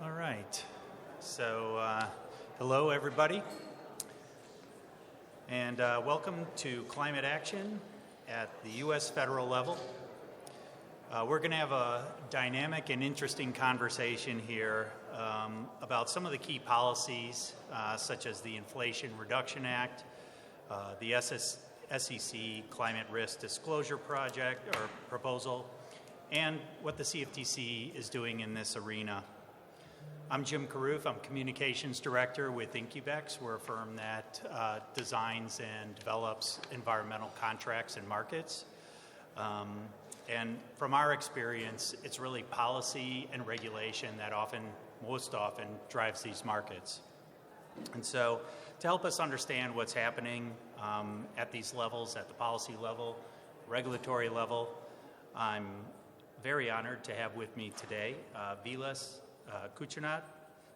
All right. So, hello, everybody. And welcome to Climate Action at the U.S. federal level. We're going to have a dynamic and interesting conversation here about some of the key policies, such as the Inflation Reduction Act, the SEC Climate Risk Disclosure Project or proposal, and what the CFTC is doing in this arena. I'm Jim Carruth. I'm Communications Director with Incubex. We're a firm that designs and develops environmental contracts and markets. And from our experience, it's really policy and regulation that most often drives these markets. And so to help us understand what's happening at these levels, at the policy level, regulatory level, I'm very honored to have with me today Vilas.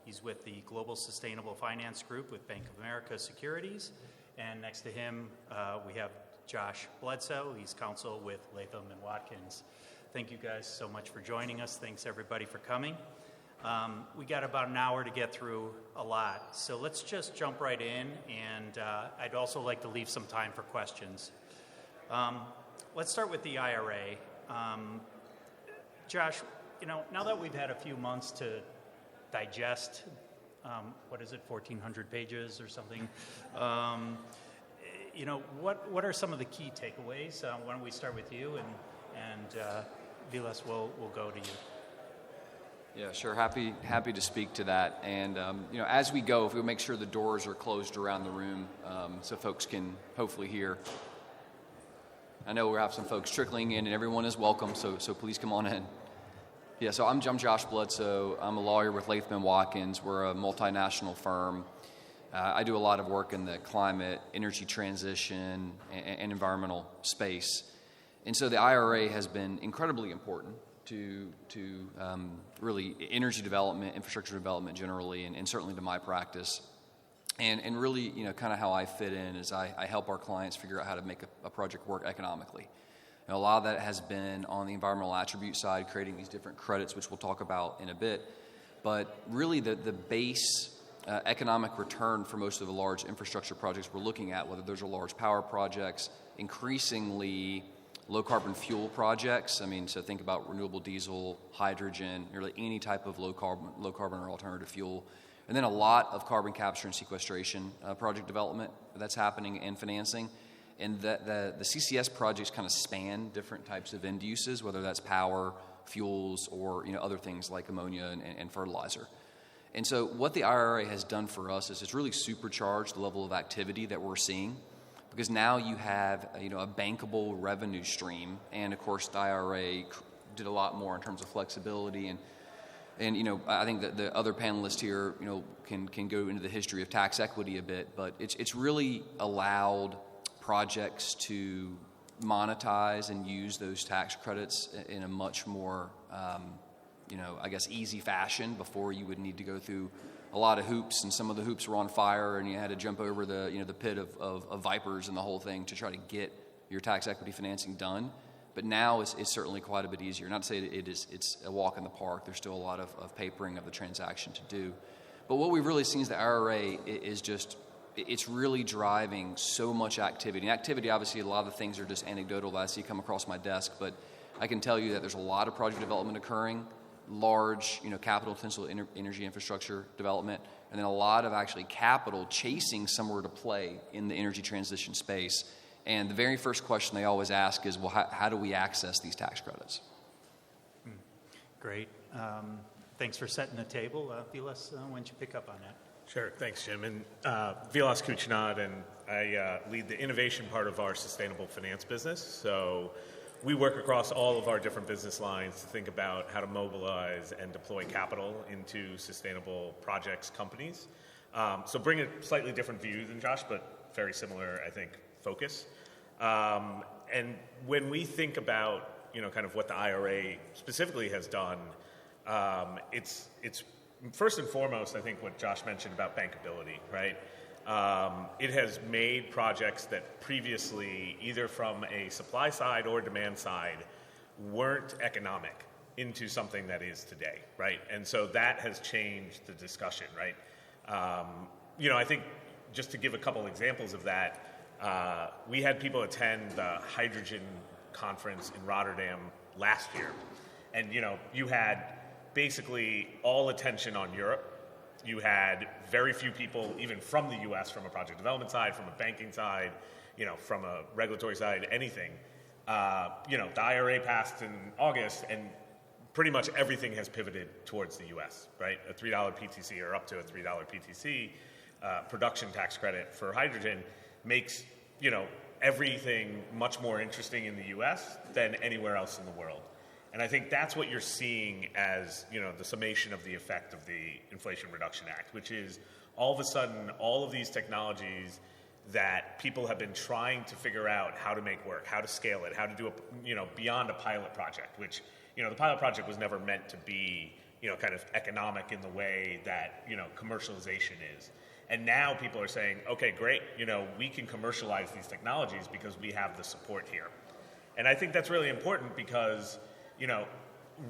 He's with the Global Sustainable Finance Group with Bank of America Securities. And next to him, we have Josh Bledsoe. He's counsel with Latham & Watkins. Thank you guys so much for joining us. Thanks, everybody, for coming. We got about an hour to get through a lot. So let's just jump right in. And I'd also like to leave some time for questions. Let's start with the IRA. Josh, now that we've had a few months to digest, 1,400 pages or something, what are some of the key takeaways? Why don't we start with you, and Vilas, we'll go to you. Yeah, sure. Happy to speak to that. And, as we go, if we'll make sure the doors are closed around the room so folks can hopefully hear. I know we'll have some folks trickling in, and everyone is welcome, so please come on in. Yeah, so I'm Josh Bledsoe. I'm a lawyer with Latham & Watkins. We're a multinational firm. I do a lot of work in the climate, energy transition, and environmental space. And so the IRA has been incredibly important to really energy development, infrastructure development generally, and certainly to my practice. And really, kind of how I fit in is I help our clients figure out how to make a project work economically. A lot of that has been on the environmental attribute side, creating these different credits, which we'll talk about in a bit. But really the base economic return for most of the large infrastructure projects we're looking at, whether those are large power projects, increasingly low-carbon fuel projects. So think about renewable diesel, hydrogen, really any type of low-carbon or alternative fuel. And then a lot of carbon capture and sequestration project development that's happening and financing. And the CCS projects kind of span different types of end uses, whether that's power, fuels, or other things like ammonia and fertilizer. And so what the IRA has done for us is it's really supercharged the level of activity that we're seeing, because now you have a bankable revenue stream. And of course, the IRA did a lot more in terms of flexibility and I think that the other panelists here can go into the history of tax equity a bit, but it's really allowed projects to monetize and use those tax credits in a much more, easy fashion. Before, you would need to go through a lot of hoops, and some of the hoops were on fire, and you had to jump over the pit of vipers and the whole thing to try to get your tax equity financing done. But now it's certainly quite a bit easier. Not to say that it's a walk in the park. There's still a lot of papering of the transaction to do. But what we've really seen is the IRA is just, it's really driving so much activity. And activity, obviously, a lot of the things are just anecdotal that I see come across my desk, but I can tell you that there's a lot of project development occurring, large, capital-intensive energy infrastructure development, and then a lot of actually capital chasing somewhere to play in the energy transition space. And the very first question they always ask is, well, how do we access these tax credits? Great. Thanks for setting the table. Vilas, why don't you pick up on that? Sure. Thanks, Jim. And Vilas Kuchnad, and I lead the innovation part of our sustainable finance business. So we work across all of our different business lines to think about how to mobilize and deploy capital into sustainable projects, companies. So bring a slightly different view than Josh, but very similar, I think, focus. And when we think about, kind of what the IRA specifically has done, it's first and foremost, I think, what Josh mentioned about bankability, right? It has made projects that previously, either from a supply side or demand side, weren't economic into something that is today, right? And so that has changed the discussion, right? I think just to give a couple examples of that, we had people attend the hydrogen conference in Rotterdam last year. And, you had basically all attention on Europe. You had very few people, even from the U.S., from a project development side, from a banking side, from a regulatory side, anything. The IRA passed in August, and pretty much everything has pivoted towards the U.S., right? A $3 PTC or up to a $3 PTC production tax credit for hydrogen makes, everything much more interesting in the U.S. than anywhere else in the world. And I think that's what you're seeing as, the summation of the effect of the Inflation Reduction Act, which is all of a sudden all of these technologies that people have been trying to figure out how to make work, how to scale it, how to do beyond a pilot project, which, the pilot project was never meant to be, kind of economic in the way that, commercialization is. And now people are saying, okay, great, we can commercialize these technologies because we have the support here. And I think that's really important because,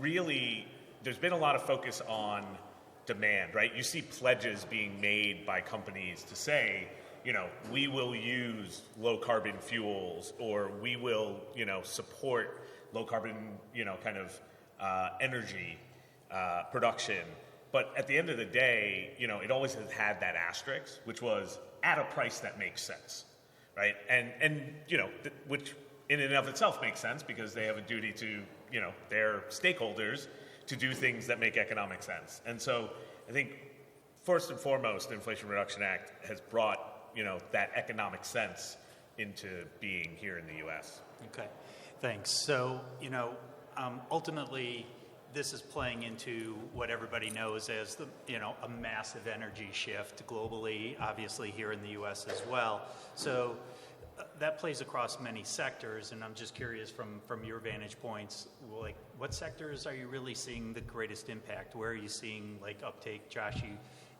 really, there's been a lot of focus on demand, right? You see pledges being made by companies to say, we will use low carbon fuels, or we will, support low carbon, energy production. But at the end of the day, it always has had that asterisk, which was at a price that makes sense, right? And which in and of itself makes sense because they have a duty to, their stakeholders to do things that make economic sense. And so I think first and foremost, the Inflation Reduction Act has brought, that economic sense into being here in the U.S. Okay, thanks. So, ultimately, this is playing into what everybody knows as the, a massive energy shift globally, obviously here in the U.S. as well. So that plays across many sectors, and I'm just curious from your vantage points, like what sectors are you really seeing the greatest impact? Where are you seeing uptake? Josh,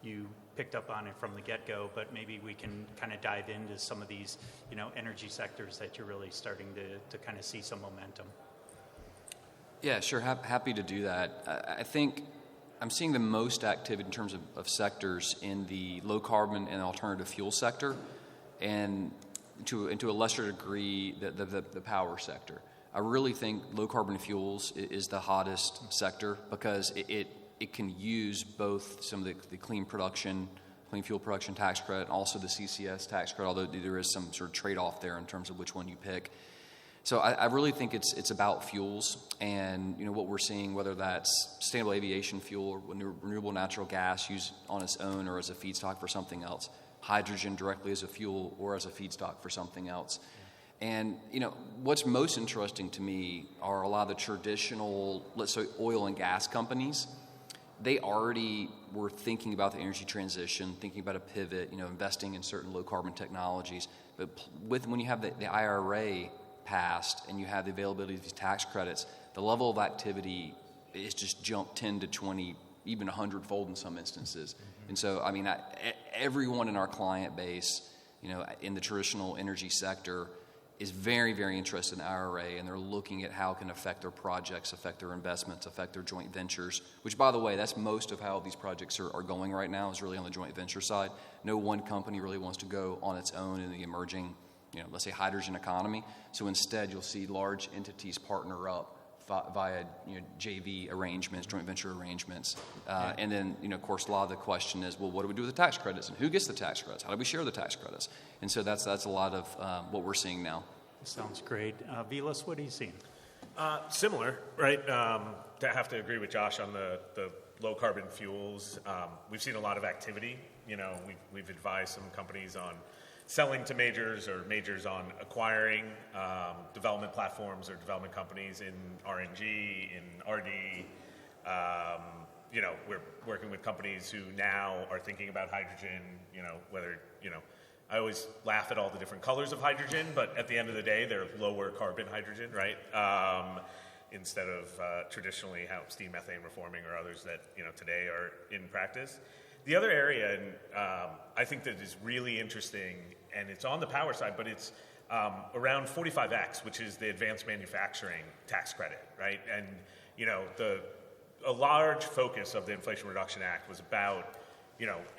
you picked up on it from the get-go, but maybe we can kind of dive into some of these, energy sectors that you're really starting to kind of see some momentum. Yeah, sure. Happy to do that. I think I'm seeing the most activity in terms of sectors in the low carbon and alternative fuel sector, and to a lesser degree the power sector. I really think low carbon fuels is the hottest sector because it can use both some of the clean fuel production tax credit, and also the CCS tax credit, although there is some sort of trade-off there in terms of which one you pick. So I really think it's about fuels, and what we're seeing, whether that's sustainable aviation fuel or renewable natural gas used on its own or as a feedstock for something else, hydrogen directly as a fuel or as a feedstock for something else. And what's most interesting to me are a lot of the traditional, let's say, oil and gas companies. They already were thinking about the energy transition, thinking about a pivot, investing in certain low carbon technologies. But when you have the IRA passed and you have the availability of these tax credits, the level of activity is just jumped 10 to 20, even 100-fold in some instances. And so, everyone in our client base, in the traditional energy sector is very, very interested in the IRA, and they're looking at how it can affect their projects, affect their investments, affect their joint ventures, which, by the way, that's most of how these projects are going right now, is really on the joint venture side. No one company really wants to go on its own in the emerging, let's say, hydrogen economy. So instead, you'll see large entities partner up via JV arrangements, joint venture arrangements. And then, of course, a lot of the question is, well, what do we do with the tax credits? And who gets the tax credits? How do we share the tax credits? And so that's a lot of what we're seeing now. Sounds great. Vilas, what are you seeing? Similar, right? I have to agree with Josh on the low carbon fuels. We've seen a lot of activity. We've advised some companies on selling to majors or majors on acquiring development platforms or development companies in RNG, in RD. We're working with companies who now are thinking about hydrogen, I always laugh at all the different colors of hydrogen, but at the end of the day, they're lower carbon hydrogen, right? Instead of traditionally how steam methane reforming or others that, today are in practice. The other area, and I think that is really interesting, and it's on the power side, but it's around 45X, which is the advanced manufacturing tax credit, right? And, a large focus of the Inflation Reduction Act was about,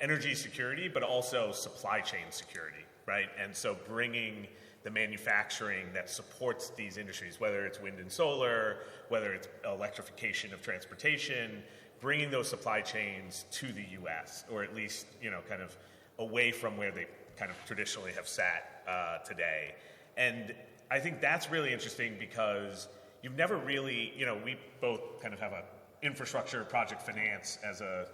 energy security, but also supply chain security, right? And so bringing the manufacturing that supports these industries, whether it's wind and solar, whether it's electrification of transportation, bringing those supply chains to the U.S., or at least, kind of away from where they kind of traditionally have sat today. And I think that's really interesting because you've never really, we both kind of have a infrastructure project finance as a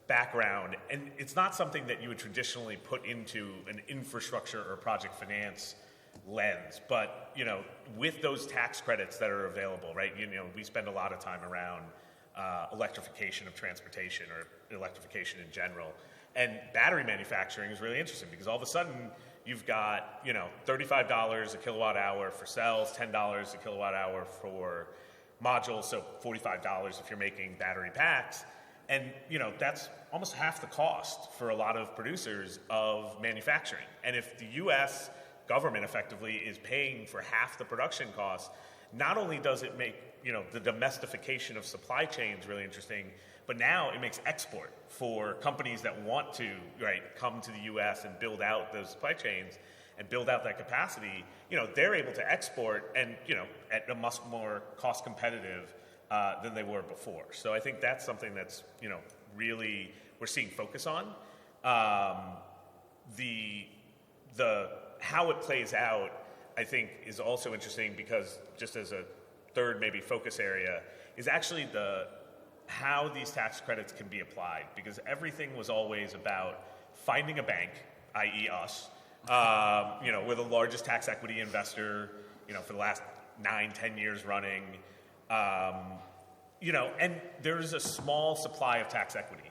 background, and it's not something that you would traditionally put into an infrastructure or project finance lens. But, with those tax credits that are available, right, we spend a lot of time around electrification of transportation or electrification in general. And battery manufacturing is really interesting because all of a sudden you've got, $35 a kilowatt hour for cells, $10 a kilowatt hour for modules, so $45 if you're making battery packs. And, that's almost half the cost for a lot of producers of manufacturing. And if the U.S. government effectively is paying for half the production costs, not only does it make, the domestication of supply chains really interesting, but now it makes export for companies that want to, come to the U.S. and build out those supply chains and build out that capacity. They're able to export and, at a much more cost competitive than they were before. So I think that's something that's, really we're seeing focus on. The how it plays out, I think, is also interesting because just as a third maybe focus area is actually how these tax credits can be applied, because everything was always about finding a bank, i.e. us. We're the largest tax equity investor, for the last 9-10 years running. And there's a small supply of tax equity.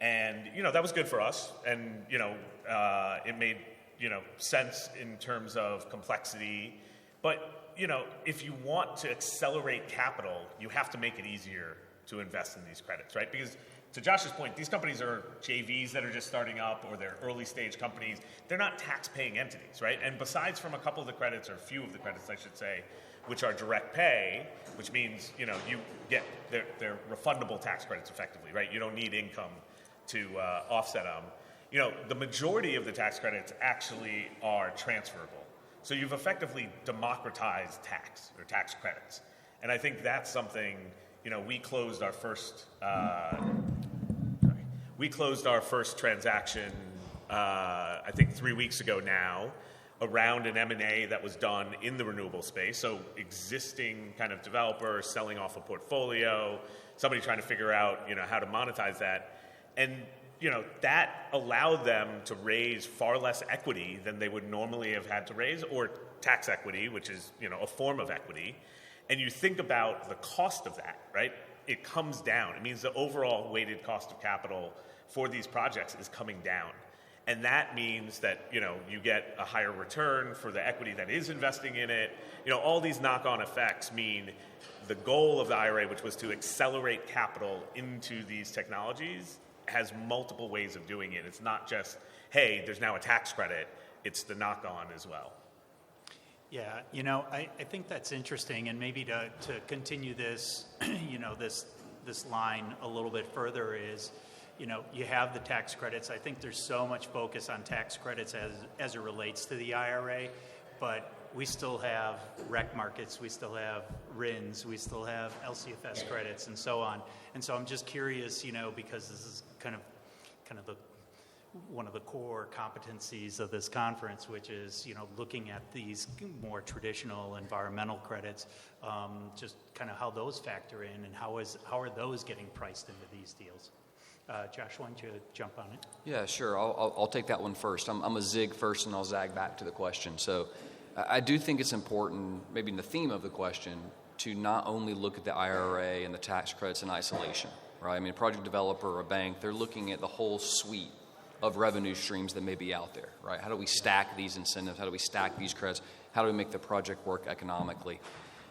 And, that was good for us. And, it made, sense in terms of complexity. But, if you want to accelerate capital, you have to make it easier to invest in these credits, right? Because to Josh's point, these companies are JVs that are just starting up, or they're early stage companies. They're not tax-paying entities, right? And besides from a couple of the credits, or a few of the credits, I should say, which are direct pay, which means, you get, they're refundable tax credits effectively, right? You don't need income to offset them. The majority of the tax credits actually are transferable. So you've effectively democratized tax, or tax credits. And I think that's something, we closed our first transaction, I think 3 weeks ago now, around an M&A that was done in the renewable space. So existing kind of developer selling off a portfolio, somebody trying to figure out, how to monetize that. And, that allowed them to raise far less equity than they would normally have had to raise, or tax equity, which is, a form of equity. And you think about the cost of that, right? It comes down. It means the overall weighted cost of capital for these projects is coming down. And that means that, you get a higher return for the equity that is investing in it. All these knock-on effects mean the goal of the IRA, which was to accelerate capital into these technologies, has multiple ways of doing it. It's not just, hey, there's now a tax credit. It's the knock-on as well. Yeah, I think that's interesting, and maybe to continue this, this line a little bit further is, you have the tax credits. I think there's so much focus on tax credits as it relates to the IRA, but we still have rec markets, we still have RINs, we still have LCFS credits, and so on. And so I'm just curious, because this is kind of one of the core competencies of this conference, which is, looking at these more traditional environmental credits, just kind of how those factor in and how are those getting priced into these deals. Josh, why don't you jump on it? Yeah, sure. I'll take that one first. I'm a zig first, and I'll zag back to the question. So I do think it's important, maybe in the theme of the question, to not only look at the IRA and the tax credits in isolation, right? I mean, a project developer or a bank, they're looking at the whole suite of revenue streams that may be out there, right? How do we stack these incentives? How do we stack these credits? How do we make the project work economically?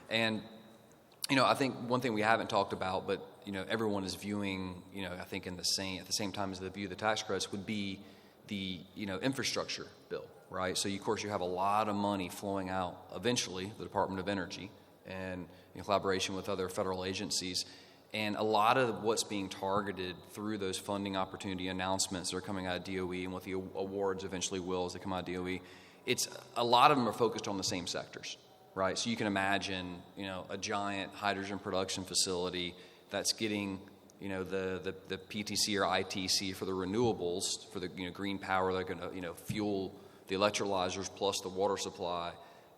And, I think one thing we haven't talked about, but, everyone is viewing, I think at the same time as they view the tax credits would be the, infrastructure bill, right? So, of course, you have a lot of money flowing out eventually, the Department of Energy, and in collaboration with other federal agencies. And a lot of what's being targeted through those funding opportunity announcements that are coming out of DOE and what the awards eventually will as they come out of DOE, a lot of them are focused on the same sectors, right? So you can imagine, a giant hydrogen production facility that's getting, the PTC or ITC for the renewables, for the green power they're going to fuel the electrolyzers plus the water supply.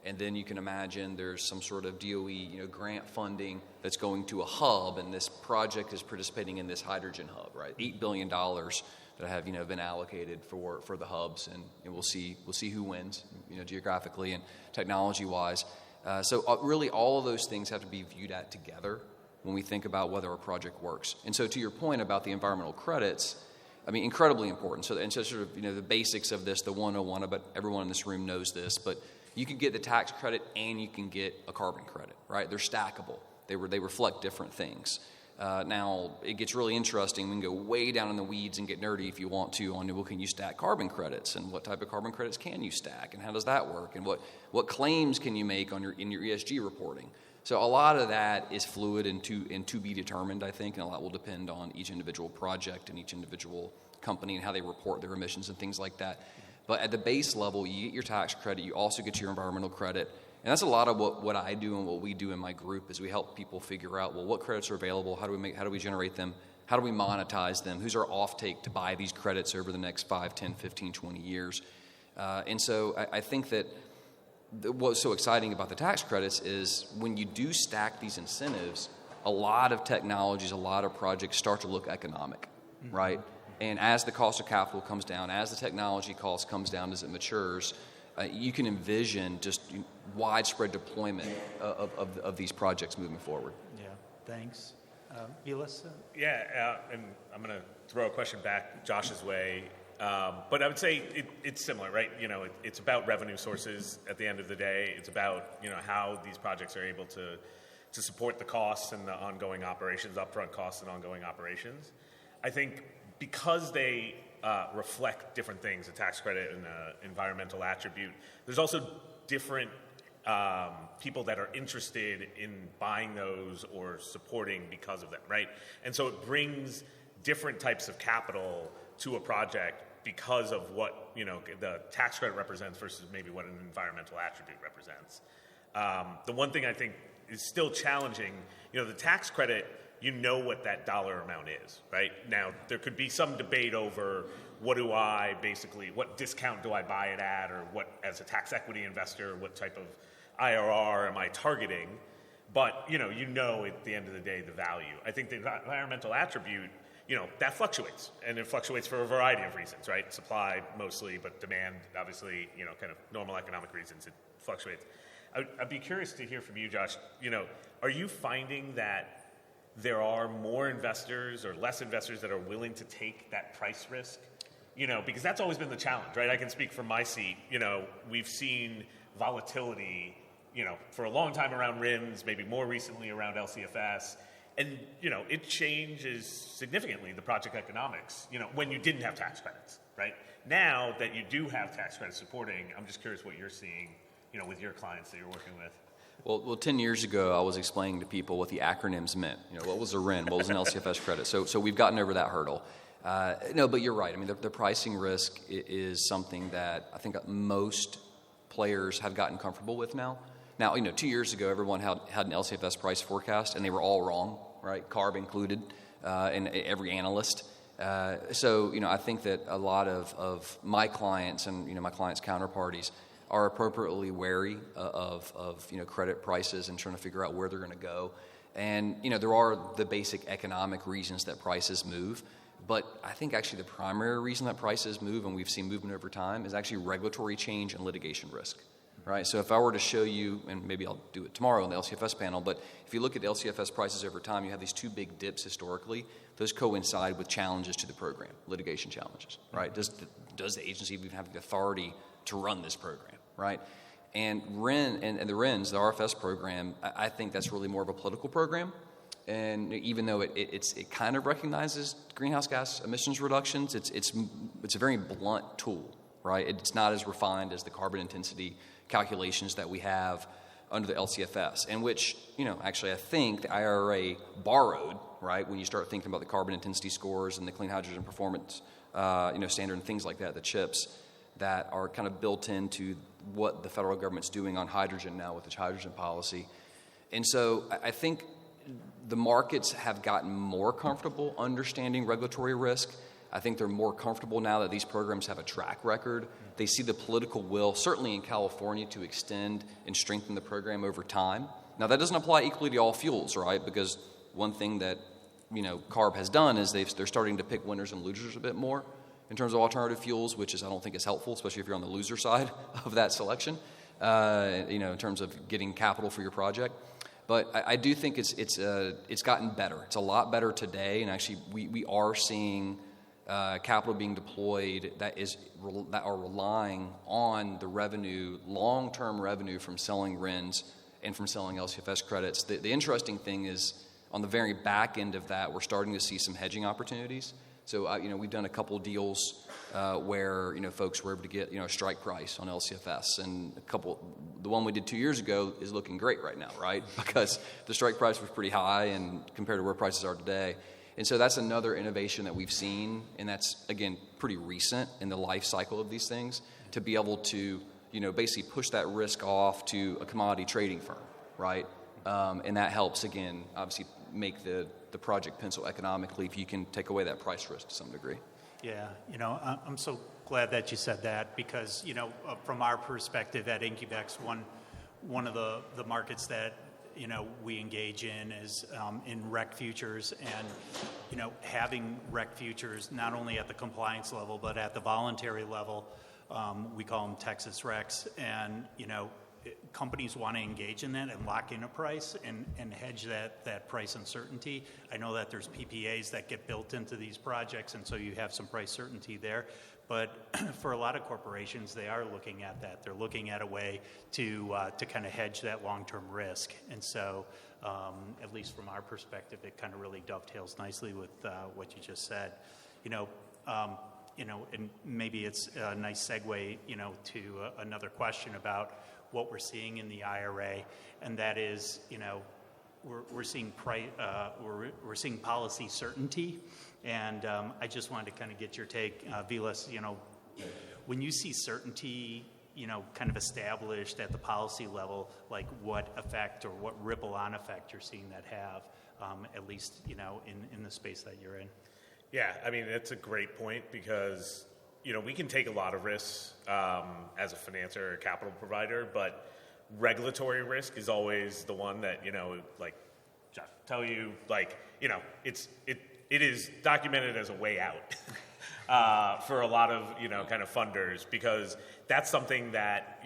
And then you can imagine there's some sort of DOE, grant funding that's going to a hub, and this project is participating in this hydrogen hub, right? $8 billion that have, been allocated for the hubs, and we'll see who wins, geographically and technology-wise. So really, all of those things have to be viewed at together when we think about whether a project works. And so, to your point about the environmental credits, incredibly important. So sort of, the basics of this, the 101, but everyone in this room knows this, but you can get the tax credit and you can get a carbon credit, right? They're stackable. They reflect different things. Now, it gets really interesting. We can go way down in the weeds and get nerdy if you want to on, well, can you stack carbon credits? And what type of carbon credits can you stack? And how does that work? And what claims can you make in your ESG reporting? So a lot of that is fluid and to be determined, I think, and a lot will depend on each individual project and each individual company and how they report their emissions and things like that. But at the base level, you get your tax credit, you also get your environmental credit. And that's a lot of what I do and what we do in my group is we help people figure out, well, what credits are available, how do we generate them, how do we monetize them, who's our offtake to buy these credits over the next 5, 10, 15, 20 years. And so I think that what's so exciting about the tax credits is when you do stack these incentives, a lot of technologies, a lot of projects start to look economic, right? And as the cost of capital comes down, as the technology cost comes down, as it matures, you can envision just widespread deployment of these projects moving forward. Yeah, thanks. Vilas? And I'm going to throw a question back Josh's way. But I would say it's similar, right? It's about revenue sources at the end of the day. It's about, how these projects are able to support the costs and the ongoing operations, upfront costs and ongoing operations. I think because they reflect different things, a tax credit and an environmental attribute, there's also different people that are interested in buying those or supporting because of them, right? And so it brings different types of capital to a project because of what the tax credit represents versus maybe what an environmental attribute represents. The one thing I think is still challenging, the tax credit, what that dollar amount is, right? Now, there could be some debate over what discount do I buy it at, or what, as a tax equity investor, what type of IRR am I targeting? But, at the end of the day, the value. I think the environmental attribute, that fluctuates, and it fluctuates for a variety of reasons, right? Supply mostly, but demand, obviously, kind of normal economic reasons, it fluctuates. I'd be curious to hear from you, Josh. Are you finding that there are more investors or less investors that are willing to take that price risk? Because that's always been the challenge, right? I can speak from my seat. We've seen volatility, for a long time around RINs, maybe more recently around LCFS. And, it changes significantly the project economics, when you didn't have tax credits, right? Now that you do have tax credits supporting, I'm just curious what you're seeing, with your clients that you're working with. Well, 10 years ago, I was explaining to people what the acronyms meant. What was a RIN? What was an LCFS credit? So we've gotten over that hurdle. No, but you're right. The pricing risk is something that I think most players have gotten comfortable with now. Now, 2 years ago, everyone had an LCFS price forecast, and they were all wrong, right? CARB included, and every analyst. So, I think that a lot of my clients and, my clients' counterparties are appropriately wary of credit prices and trying to figure out where they're going to go. And, there are the basic economic reasons that prices move. But I think actually the primary reason that prices move, and we've seen movement over time, is actually regulatory change and litigation risk. Right? So if I were to show you, and maybe I'll do it tomorrow on the LCFS panel, but if you look at the LCFS prices over time, you have these two big dips historically. Those coincide with challenges to the program, litigation challenges, right? Does the agency even have the authority to run this program, right? And RIN and the RINs, the RFS program, I think that's really more of a political program. And even though it kind of recognizes greenhouse gas emissions reductions, it's a very blunt tool, right? It's not as refined as the carbon intensity calculations that we have. under the LCFS, and which, actually I think the IRA borrowed, right, when you start thinking about the carbon intensity scores and the clean hydrogen performance, standard and things like that, the chips that are kind of built into what the federal government's doing on hydrogen now with its hydrogen policy. And so I think the markets have gotten more comfortable understanding regulatory risk. I think they're more comfortable now that these programs have a track record. They see the political will, certainly in California, to extend and strengthen the program over time. Now, that doesn't apply equally to all fuels, right? Because one thing that, CARB has done is they're starting to pick winners and losers a bit more in terms of alternative fuels, which I don't think is helpful, especially if you're on the loser side of that selection, in terms of getting capital for your project. But I do think it's gotten better. It's a lot better today, and actually we are seeing capital being deployed that are relying on the revenue, long-term revenue from selling RINs and from selling LCFS credits. The interesting thing is on the very back end of that, we're starting to see some hedging opportunities. So, we've done a couple deals where, folks were able to get, a strike price on LCFS. And the one we did 2 years ago is looking great right now, right? Because the strike price was pretty high and compared to where prices are today. And so that's another innovation that we've seen, and that's, again, pretty recent in the life cycle of these things, to be able to, basically push that risk off to a commodity trading firm, right? And that helps, again, obviously make the project pencil economically if you can take away that price risk to some degree. Yeah, I'm so glad that you said that because, from our perspective at Incubex, one of the markets that we engage in is in rec futures, and having rec futures not only at the compliance level but at the voluntary level, we call them Texas recs, and companies want to engage in that and lock in a price and hedge that price uncertainty. I know that there's PPAs that get built into these projects, and so you have some price certainty there. But for a lot of corporations, they are looking at that. They're looking at a way to kind of hedge that long-term risk. And so, at least from our perspective, it kind of really dovetails nicely with what you just said. And maybe it's a nice segue, to another question about what we're seeing in the IRA, and that is, we're seeing we're seeing policy certainty, and I just wanted to kind of get your take, Vilas. When you see certainty, kind of established at the policy level, like what effect or what ripple-on effect you're seeing that have, at least in the space that you're in. Yeah, I mean, it's a great point because, we can take a lot of risks as a financer or capital provider, but regulatory risk is always the one that, like Jeff tell you, like, it is documented as a way out for a lot of, kind of funders, because that's something that,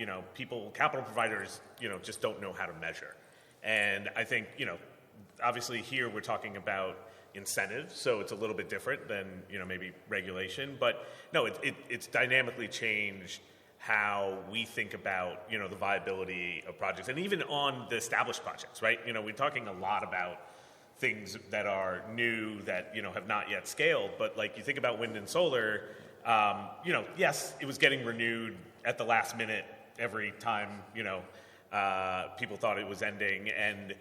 capital providers, just don't know how to measure. And I think, obviously here we're talking about incentives, so it's a little bit different than maybe regulation, but no, it's dynamically changed how we think about the viability of projects, and even on the established projects, right? We're talking a lot about things that are new that have not yet scaled, but like you think about wind and solar, yes, it was getting renewed at the last minute every time people thought it was ending, and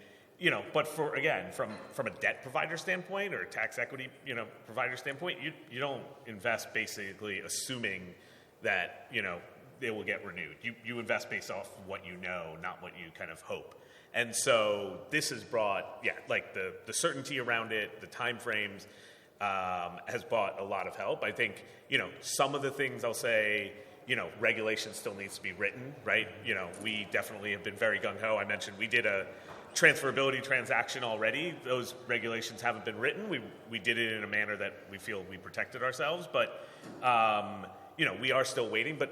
but from a debt provider standpoint or a tax equity, provider standpoint, you don't invest basically assuming that, they will get renewed. You invest based off what not what you kind of hope. And so this has brought, like the certainty around it, the time frames, has brought a lot of help. I think, some of the things I'll say, regulation still needs to be written, right? We definitely have been very gung-ho. I mentioned we did a transferability transaction already. Those regulations haven't been written. We did it in a manner that we feel we protected ourselves, but we are still waiting. But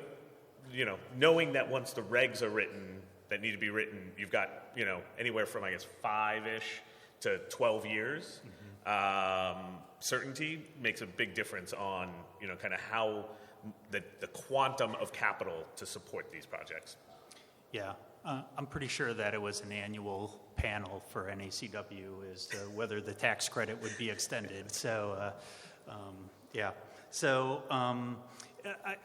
knowing that once the regs are written that need to be written, you've got anywhere from 5-ish to 12 years. Certainty makes a big difference on kind of how the quantum of capital to support these projects. Yeah. I'm pretty sure that it was an annual panel for NACW as to whether the tax credit would be extended. So, yeah. So,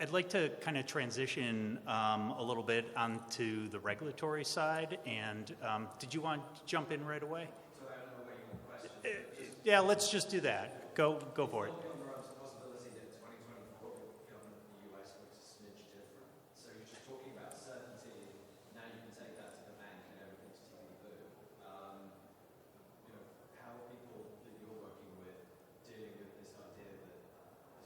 I'd like to kind of transition a little bit onto the regulatory side. And did you want to jump in right away? So I don't know where you want questions. Yeah, let's just do that. Go for it. Possibility that 2024 government in the US looks a smidge different. So you're just talking about certainty. Now you can take that to the bank and everything's ticking boo. How are people that you're working with dealing with this idea that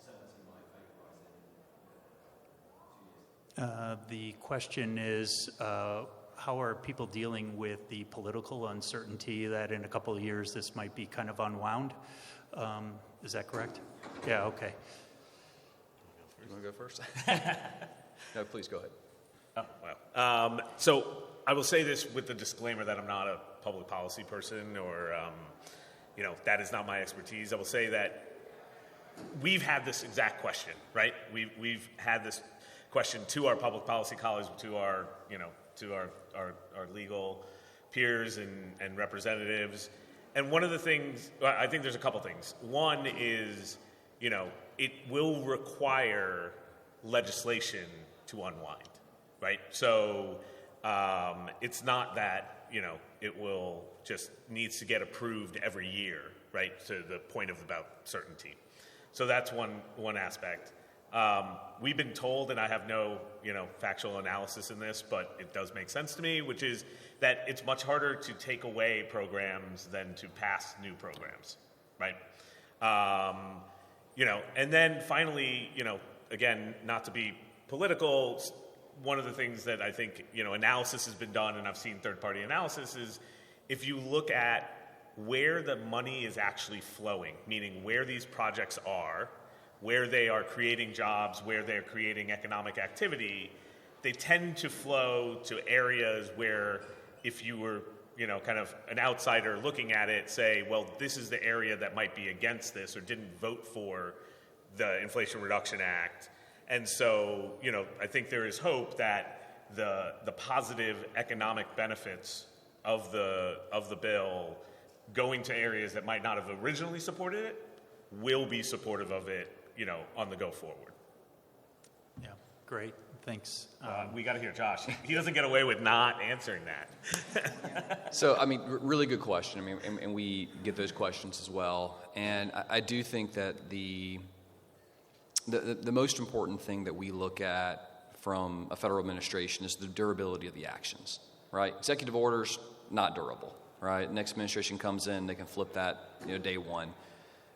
certainty might vaporize in 2 years? The question is, how are people dealing with the political uncertainty that in a couple of years this might be kind of unwound? Is that correct? Yeah, okay. You want to go first? No, please go ahead. Oh, wow. So I will say this with the disclaimer that I'm not a public policy person or, that is not my expertise. I will say that we've had this exact question, right? We've had this question to our public policy colleagues, to our legal peers and representatives. And one of the things, I think there's a couple things. One is, it will require legislation to unwind, right? So it's not that, it will just needs to get approved every year, right, to the point of about certainty. So that's one aspect. We've been told, and I have no, factual analysis in this, but it does make sense to me, which is that it's much harder to take away programs than to pass new programs, right? And then finally, again, not to be political, one of the things that I think, analysis has been done, and I've seen third-party analysis, is if you look at where the money is actually flowing, meaning where these projects are, where they are creating jobs, where they're creating economic activity, they tend to flow to areas where if you were, kind of an outsider looking at it, say, well, this is the area that might be against this or didn't vote for the Inflation Reduction Act. And so, I think there is hope that the positive economic benefits of the bill going to areas that might not have originally supported it will be supportive of it, on the go forward. Yeah, great. Thanks. We got to hear Josh. He doesn't get away with not answering that. So, really good question. And we get those questions as well. And I do think that the most important thing that we look at from a federal administration is the durability of the actions, right? Executive orders, not durable, right? Next administration comes in, they can flip that, day one.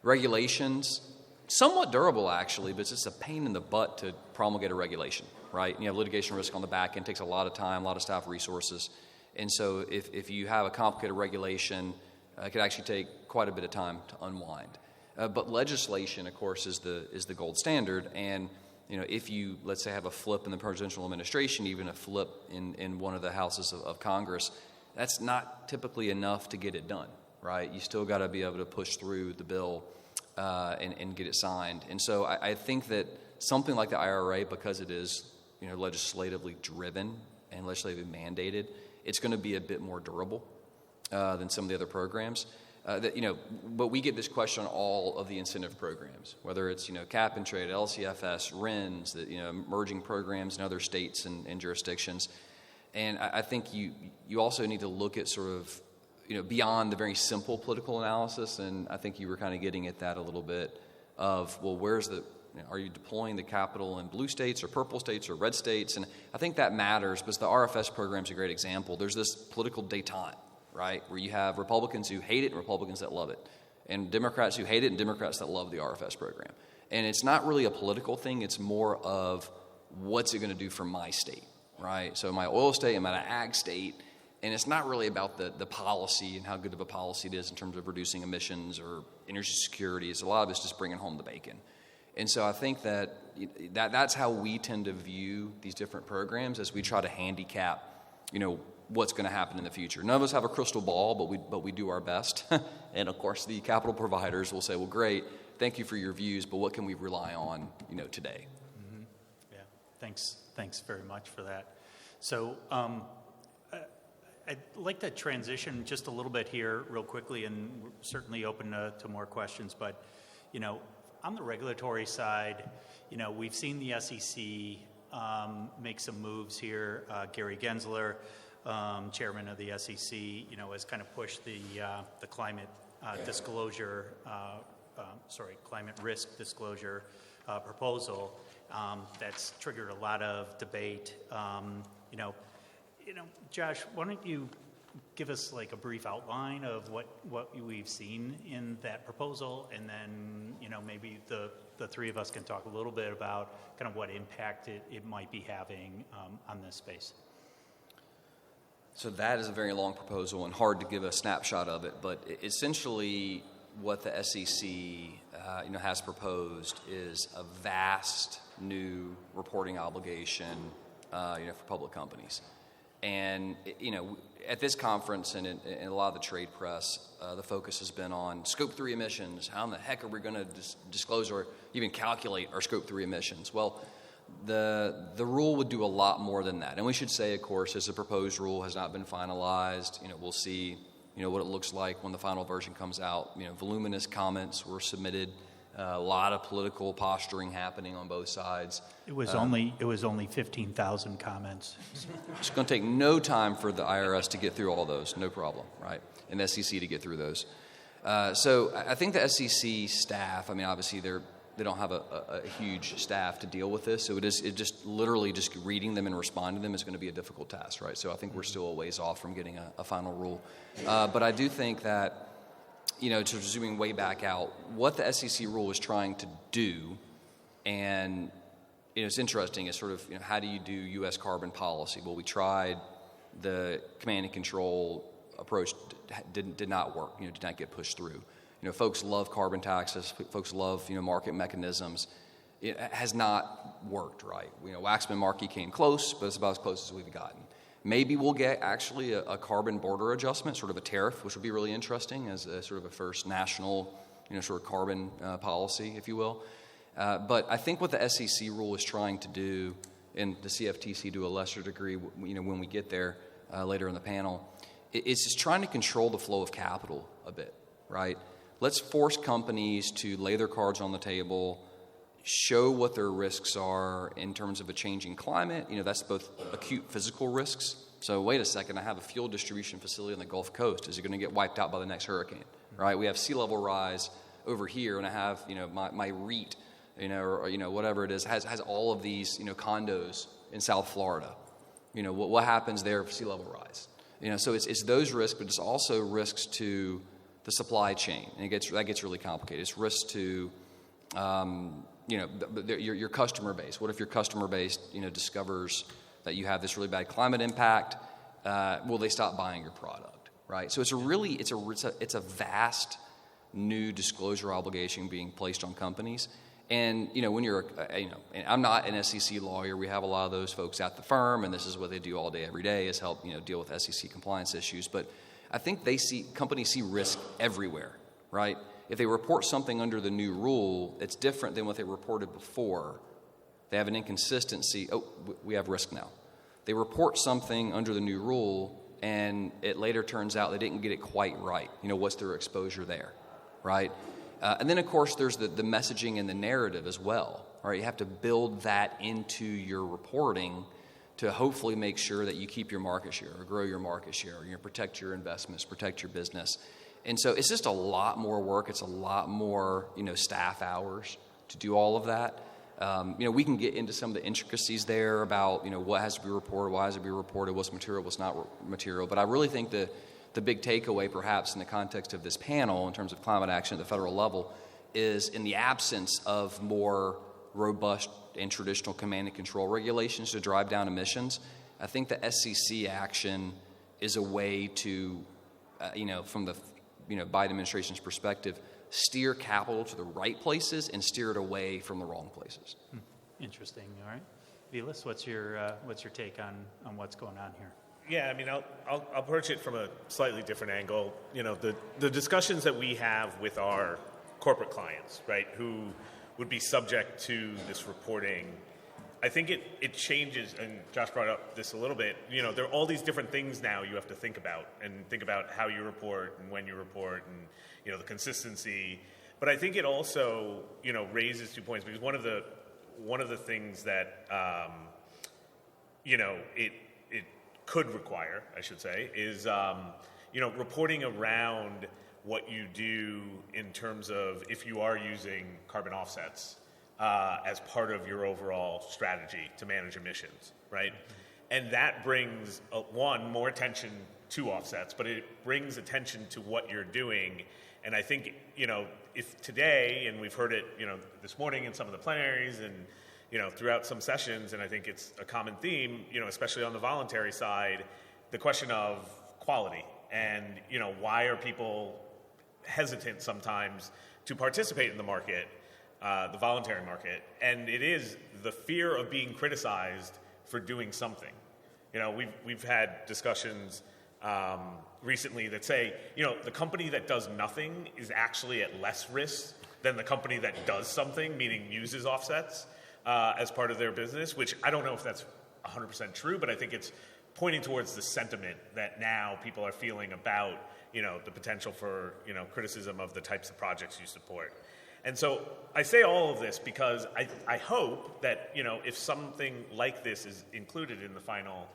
Regulations, somewhat durable actually, but it's just a pain in the butt to promulgate a regulation, right? You have litigation risk on the back end, takes a lot of time, a lot of staff resources. And so if you have a complicated regulation, it could actually take quite a bit of time to unwind. But legislation, of course, is the gold standard. And if you, let's say, have a flip in the presidential administration, even a flip in one of the houses of Congress, that's not typically enough to get it done, right? You still got to be able to push through the bill and get it signed. And so I think that something like the IRA, because it is legislatively driven and legislatively mandated, it's going to be a bit more durable than some of the other programs. But we get this question on all of the incentive programs, whether it's cap and trade, LCFS, RINs, the emerging programs in other states and jurisdictions. And I think you also need to look at sort of beyond the very simple political analysis, and I think you were kind of getting at that a little bit of, well, where's are you deploying the capital in blue states or purple states or red states? And I think that matters because the RFS program is a great example. There's this political détente, right, where you have Republicans who hate it and Republicans that love it, and Democrats who hate it and Democrats that love the RFS program. And it's not really a political thing. It's more of what's it going to do for my state, right? So my oil state, I'm at an ag state, and it's not really about the policy and how good of a policy it is in terms of reducing emissions or energy security. It's a lot of it's just bringing home the bacon. And so I think that's how we tend to view these different programs as we try to handicap, what's going to happen in the future. None of us have a crystal ball, but we do our best. And of course, the capital providers will say, well, great, thank you for your views, but what can we rely on, today? Mm-hmm. Yeah, thanks very much for that. So I'd like to transition just a little bit here real quickly, and we're certainly open to more questions, but, on the regulatory side, we've seen the SEC make some moves here. Gary Gensler, chairman of the SEC, has kind of pushed the climate disclosure, climate risk disclosure proposal. That's triggered a lot of debate. Josh, why don't you give us like a brief outline of what we've seen in that proposal, and then maybe the three of us can talk a little bit about kind of what impact it might be having on this space. So that is a very long proposal and hard to give a snapshot of it, but essentially what the SEC has proposed is a vast new reporting obligation for public companies. And at this conference and in a lot of the trade press, the focus has been on Scope 3 emissions. How in the heck are we going to disclose or even calculate our Scope 3 emissions? Well, the rule would do a lot more than that. And we should say, of course, as the proposed rule has not been finalized, we'll see what it looks like when the final version comes out. Voluminous comments were submitted. A lot of political posturing happening on both sides. It was only 15,000 comments. It's going to take no time for the IRS to get through all those, no problem, right? And the SEC to get through those. So I think the SEC staff, obviously they don't have a huge staff to deal with this, so it just literally just reading them and responding to them is going to be a difficult task, right? So I think we're still a ways off from getting a final rule. But I do think that, to zooming way back out, what the SEC rule is trying to do, and it's interesting, is sort of, how do you do U.S. carbon policy? Well, we tried the command and control approach, did not work, did not get pushed through. Folks love carbon taxes, folks love, market mechanisms. It has not worked, right? Waxman-Markey came close, but it's about as close as we've gotten. Maybe we'll get actually a carbon border adjustment, sort of a tariff, which would be really interesting as a sort of a first national, sort of carbon policy, if you will. But I think what the SEC rule is trying to do, and the CFTC to a lesser degree, when we get there later in the panel, is just trying to control the flow of capital a bit, right? Let's force companies to lay their cards on the table, show what their risks are in terms of a changing climate. That's both acute physical risks. So wait a second, I have a fuel distribution facility on the Gulf Coast. Is it going to get wiped out by the next hurricane? Right? We have sea level rise over here, and I have my REIT, or whatever it is, has all of these condos in South Florida. What happens there for sea level rise? So it's those risks, but it's also risks to the supply chain, and that gets really complicated. It's risks to your customer base. What if your customer base, discovers that you have this really bad climate impact? Will they stop buying your product, right? So it's a vast new disclosure obligation being placed on companies. And when you're, and I'm not an SEC lawyer. We have a lot of those folks at the firm, and this is what they do all day, every day, is help deal with SEC compliance issues. But I think companies see risk everywhere, right? If they report something under the new rule, it's different than what they reported before. They have an inconsistency. Oh, we have risk now. They report something under the new rule, and it later turns out they didn't get it quite right. What's their exposure there, right? And then, of course, there's the messaging and the narrative as well, right? You have to build that into your reporting to hopefully make sure that you keep your market share or grow your market share, or protect your investments, protect your business. And so it's just a lot more work. It's a lot more, staff hours to do all of that. We can get into some of the intricacies there about, what has to be reported, why has to be reported, what's material, what's not material. But I really think the big takeaway, perhaps, in the context of this panel in terms of climate action at the federal level is, in the absence of more robust and traditional command and control regulations to drive down emissions, I think the SEC action is a way to, from the Biden administration's perspective, steer capital to the right places and steer it away from the wrong places. Interesting. All right, Vilas, what's your take on what's going on here? Yeah, I'll approach it from a slightly different angle. The discussions that we have with our corporate clients, right, who would be subject to this reporting, I think it changes, and Josh brought up this a little bit. There are all these different things now you have to think about how you report and when you report, and the consistency. But I think it also, raises 2 points, because one of the things that, it could require, I should say, is, reporting around what you do in terms of if you are using carbon offsets as part of your overall strategy to manage emissions, right? And that brings, more attention to offsets, but it brings attention to what you're doing. And I think, if today, and we've heard it, this morning in some of the plenaries and, throughout some sessions, and I think it's a common theme, especially on the voluntary side, the question of quality and, why are people hesitant sometimes to participate in the market, the voluntary market. And it is the fear of being criticized for doing something. We've had discussions recently that say, the company that does nothing is actually at less risk than the company that does something, meaning uses offsets as part of their business, which I don't know if that's 100% true, but I think it's pointing towards the sentiment that now people are feeling about, the potential for, criticism of the types of projects you support. And so I say all of this because I hope that, if something like this is included in the final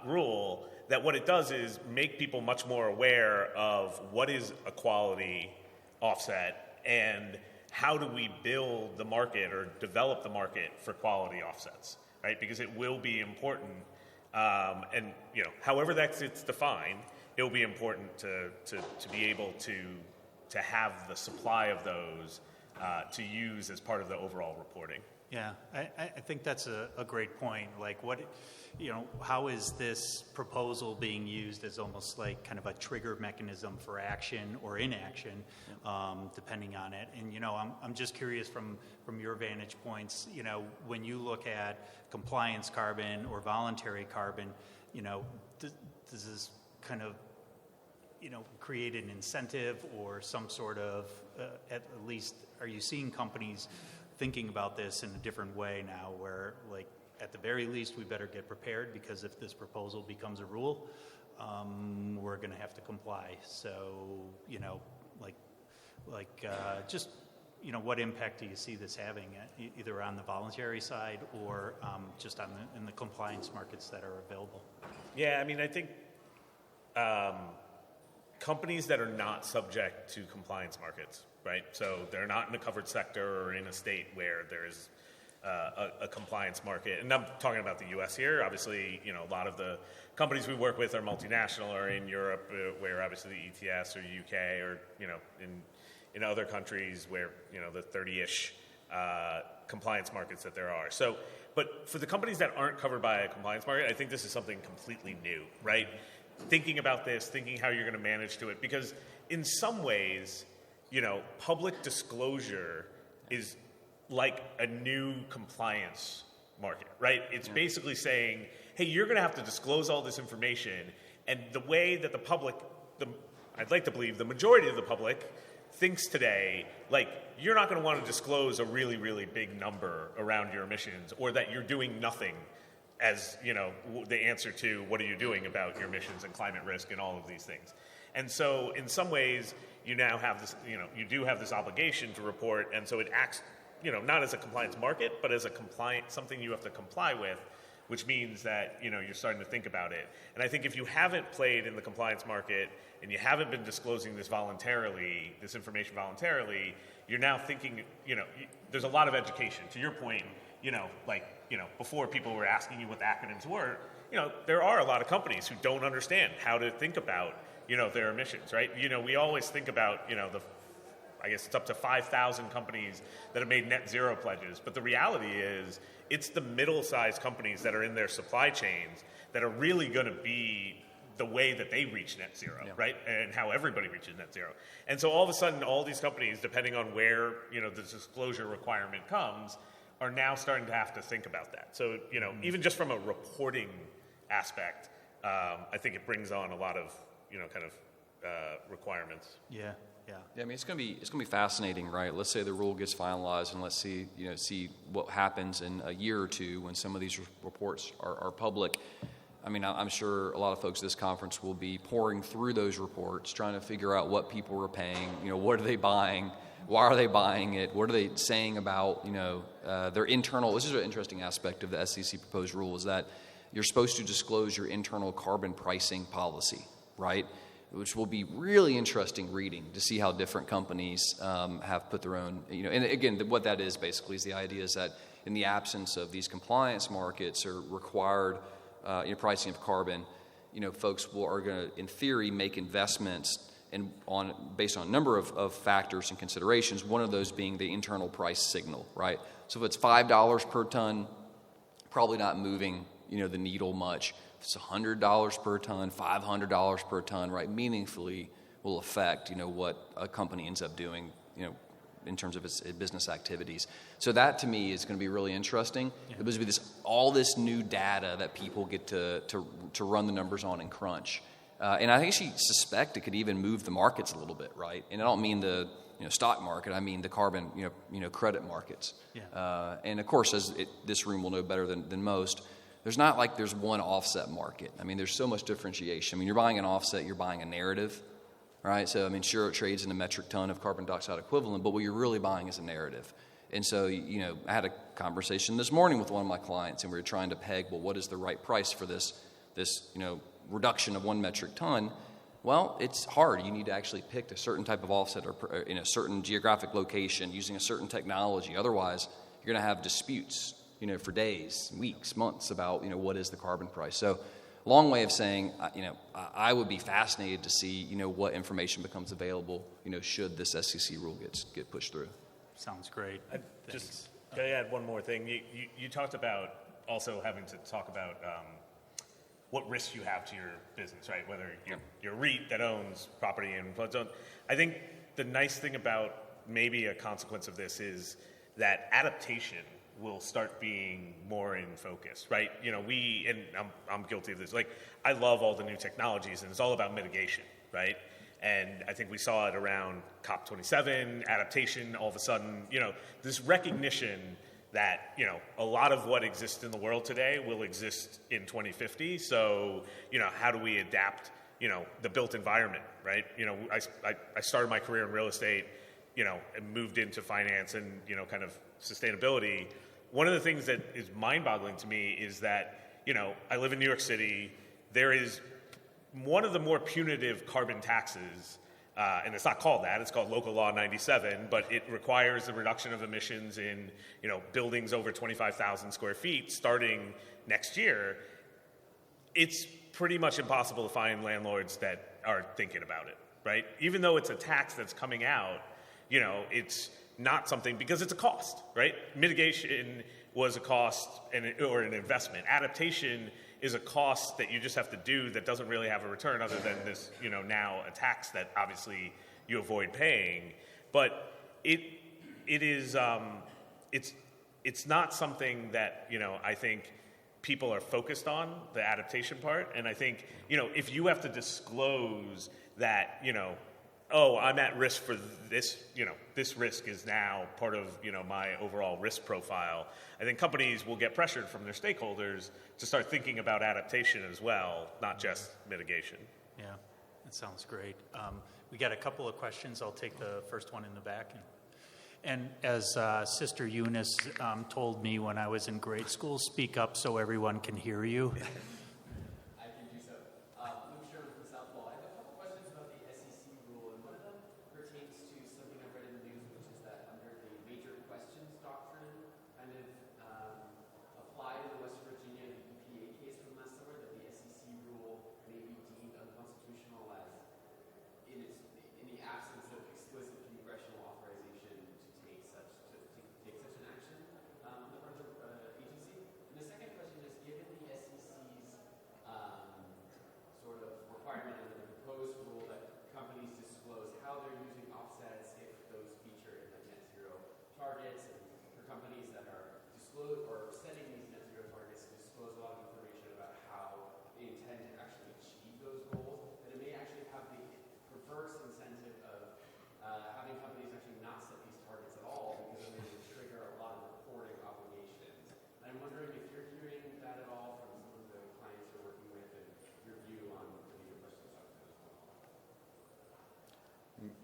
rule, that what it does is make people much more aware of what is a quality offset and how do we build the market or develop the market for quality offsets, right? Because it will be important, and however it's defined, it will be important to be able to have the supply of those to use as part of the overall reporting. Yeah, I think that's a great point. Like, how is this proposal being used as almost like kind of a trigger mechanism for action or inaction, depending on it? And, I'm just curious from your vantage points, when you look at compliance carbon or voluntary carbon, does this kind of, create an incentive or some sort of, at least, are you seeing companies thinking about this in a different way now where, like, at the very least, we better get prepared because if this proposal becomes a rule, we're going to have to comply. So, just, what impact do you see this having either on the voluntary side or just in the compliance markets that are available? Yeah, I mean, I think companies that are not subject to compliance markets, right? So they're not in a covered sector or in a state where there's a compliance market. And I'm talking about the U.S. here. Obviously, a lot of the companies we work with are multinational or in Europe, where obviously the ETS or UK or, in other countries where, the 30-ish compliance markets that there are. So, but for the companies that aren't covered by a compliance market, I think this is something completely new, right? Thinking about this, thinking how you're going to manage to it, because in some ways, public disclosure is like a new compliance market, right? It's basically saying, hey, you're going to have to disclose all this information, and the way that the public, I'd like to believe the majority of the public thinks today, like, you're not going to want to disclose a really, really big number around your emissions, or that you're doing nothing as, the answer to what are you doing about your emissions and climate risk and all of these things. And so in some ways, you now have this, you do have this obligation to report, and so it acts, not as a compliance market, but as a something you have to comply with, which means that, you're starting to think about it. And I think if you haven't played in the compliance market and you haven't been disclosing this information voluntarily, you're now thinking, there's a lot of education. To your point, before people were asking you what the acronyms were, there are a lot of companies who don't understand how to think about, their emissions, right? We always think about, I guess it's up to 5,000 companies that have made net zero pledges. But the reality is it's the middle-sized companies that are in their supply chains that are really going to be the way that they reach net zero, right? And how everybody reaches net zero. And so all of a sudden, all these companies, depending on where, the disclosure requirement comes, are now starting to have to think about that. So, even just from a reporting aspect, I think it brings on a lot of, requirements. Yeah. I mean, it's going to be fascinating, right? Let's say the rule gets finalized, and let's see what happens in a year or two when some of these reports are public. I mean, I'm sure a lot of folks at this conference will be pouring through those reports, trying to figure out what people are paying, what are they buying, Why are they buying it? What are they saying about, their internal? This is an interesting aspect of the SEC proposed rule, is that you're supposed to disclose your internal carbon pricing policy, right? Which will be really interesting reading to see how different companies have put their own, and again, what that is basically is the idea is that in the absence of these compliance markets or required pricing of carbon, folks are going to, in theory, make investments based on a number of factors and considerations, one of those being the internal price signal, right? So if it's $5 per ton, probably not moving, the needle much. If it's $100 per ton, $500 per ton, right, meaningfully will affect, what a company ends up doing, in terms of its business activities. So that to me is going to be really interesting. Yeah. There's going to be all this new data that people get to run the numbers on and crunch. And I actually suspect it could even move the markets a little bit, right? And I don't mean the stock market. I mean the carbon credit markets. Yeah. And of course, this room will know better than most, there's not like there's one offset market. I mean, there's so much differentiation. I mean, you're buying an offset, you're buying a narrative, right? So I mean, sure, it trades in a metric ton of carbon dioxide equivalent, but what you're really buying is a narrative. And so I had a conversation this morning with one of my clients, and we were trying to peg, well, what is the right price for this reduction of 1 metric ton? Well, it's hard. You need to actually pick a certain type of offset or in a certain geographic location using a certain technology. Otherwise, you're going to have disputes, for days, weeks, months about, what is the carbon price. So long way of saying, I would be fascinated to see, what information becomes available, should this SEC rule get pushed through. Sounds great. Just can I add one more thing? You talked about also having to talk about what risks you have to your business, right? Whether you're a REIT that owns property and flood zone. I think the nice thing about maybe a consequence of this is that adaptation will start being more in focus, right? And I'm guilty of this. Like, I love all the new technologies, and it's all about mitigation, right? And I think we saw it around COP27, adaptation, all of a sudden, this recognition that, a lot of what exists in the world today will exist in 2050. So, how do we adapt, the built environment, right? I started my career in real estate, and moved into finance and, kind of sustainability. One of the things that is mind-boggling to me is that, I live in New York City. There is one of the more punitive carbon taxes, and it's not called that, it's called Local Law 97, but it requires the reduction of emissions in, buildings over 25,000 square feet starting next year. It's pretty much impossible to find landlords that are thinking about it, right? Even though it's a tax that's coming out, it's not something, because it's a cost, right? Mitigation was a cost or an investment. Adaptation is a cost that you just have to do that doesn't really have a return other than this, now a tax that obviously you avoid paying. But it's not something that, I think people are focused on, the adaptation part. And I think, if you have to disclose that, oh, I'm at risk for this, this risk is now part of, my overall risk profile, I think companies will get pressured from their stakeholders to start thinking about adaptation as well, not just mitigation. Yeah, that sounds great. We got a couple of questions. I'll take the first one in the back. And as Sister Eunice told me when I was in grade school, speak up so everyone can hear you.